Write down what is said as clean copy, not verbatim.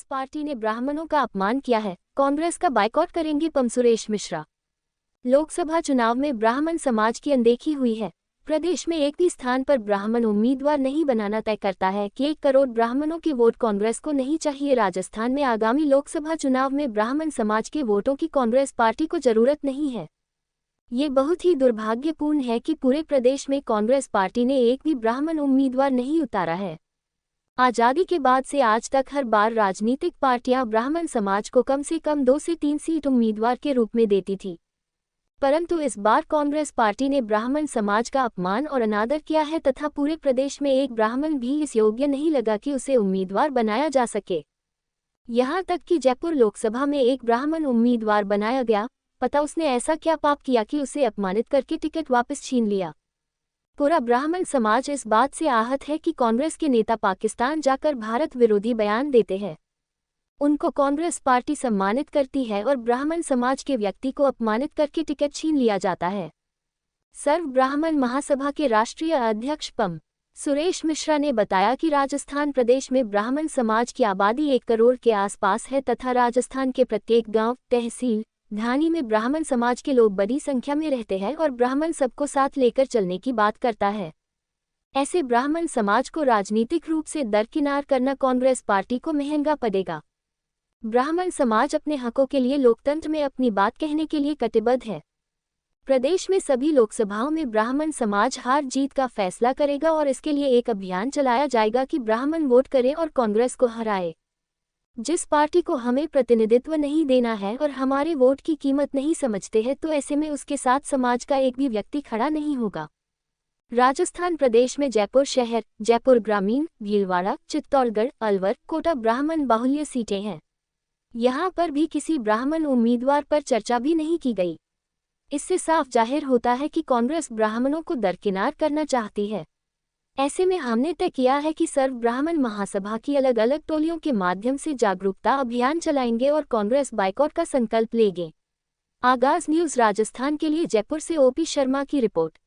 Congress party ने ब्राह्मणों का अपमान किया है, कांग्रेस का बायकॉट करेंगे पम सुरेश मिश्रा। लोकसभा चुनाव में ब्राह्मण समाज की अनदेखी हुई है। प्रदेश में एक भी स्थान पर ब्राह्मण उम्मीदवार नहीं बनाना तय करता है कि 1 करोड़ ब्राह्मणों के वोट कांग्रेस को नहीं चाहिए। राजस्थान में आगामी लोकसभा चुनाव में ब्राह्मण समाज के वोटों की कांग्रेस पार्टी को जरूरत नहीं है। ये बहुत ही दुर्भाग्यपूर्ण है कि पूरे प्रदेश में कांग्रेस पार्टी ने एक भी ब्राह्मण उम्मीदवार नहीं उतारा है। आजादी के बाद से आज तक हर बार राजनीतिक पार्टियां ब्राह्मण समाज को कम से कम 2 से 3 सीट उम्मीदवार के रूप में देती थी, परंतु इस बार कांग्रेस पार्टी ने ब्राह्मण समाज का अपमान और अनादर किया है तथा पूरे प्रदेश में एक ब्राह्मण भी इस योग्य नहीं लगा कि उसे उम्मीदवार बनाया जा सके। यहाँ तक कि जयपुर लोकसभा में एक ब्राह्मण उम्मीदवार बनाया गया, पता उसने ऐसा क्या पाप किया कि उसे अपमानित करके टिकट वापस छीन लिया। पूरा ब्राह्मण समाज इस बात से आहत है कि कांग्रेस के नेता पाकिस्तान जाकर भारत विरोधी बयान देते हैं। उनको कांग्रेस पार्टी सम्मानित करती है और ब्राह्मण समाज के व्यक्ति को अपमानित करके टिकट छीन लिया जाता है। सर्व ब्राह्मण महासभा के राष्ट्रीय अध्यक्ष पम सुरेश मिश्रा ने बताया कि राजस्थान प्रदेश में ब्राह्मण समाज की आबादी 1 करोड़ के आसपास है तथा राजस्थान के प्रत्येक गांव, तहसील, ढाणी में ब्राह्मण समाज के लोग बड़ी संख्या में रहते हैं और ब्राह्मण सबको साथ लेकर चलने की बात करता है। ऐसे ब्राह्मण समाज को राजनीतिक रूप से दरकिनार करना कांग्रेस पार्टी को महंगा पड़ेगा। ब्राह्मण समाज अपने हकों के लिए लोकतंत्र में अपनी बात कहने के लिए कटिबद्ध है। प्रदेश में सभी लोकसभाओं में ब्राह्मण समाज हार जीत का फैसला करेगा और इसके लिए एक अभियान चलाया जाएगा कि ब्राह्मण वोट करें और कांग्रेस को हराए। जिस पार्टी को हमें प्रतिनिधित्व नहीं देना है और हमारे वोट की कीमत नहीं समझते हैं, तो ऐसे में उसके साथ समाज का एक भी व्यक्ति खड़ा नहीं होगा। राजस्थान प्रदेश में जयपुर शहर, जयपुर ग्रामीण, भीलवाड़ा, चित्तौड़गढ़, अलवर, कोटा ब्राह्मण बाहुल्य सीटें हैं। यहाँ पर भी किसी ब्राह्मण उम्मीदवार पर चर्चा भी नहीं की गई। इससे साफ जाहिर होता है कि कांग्रेस ब्राह्मणों को दरकिनार करना चाहती है। ऐसे में हमने तय किया है कि सर्व ब्राह्मण महासभा की अलग अलग टोलियों के माध्यम से जागरूकता अभियान चलाएंगे और कांग्रेस बायकॉट का संकल्प लेंगे। आगाज न्यूज राजस्थान के लिए जयपुर से ओपी शर्मा की रिपोर्ट।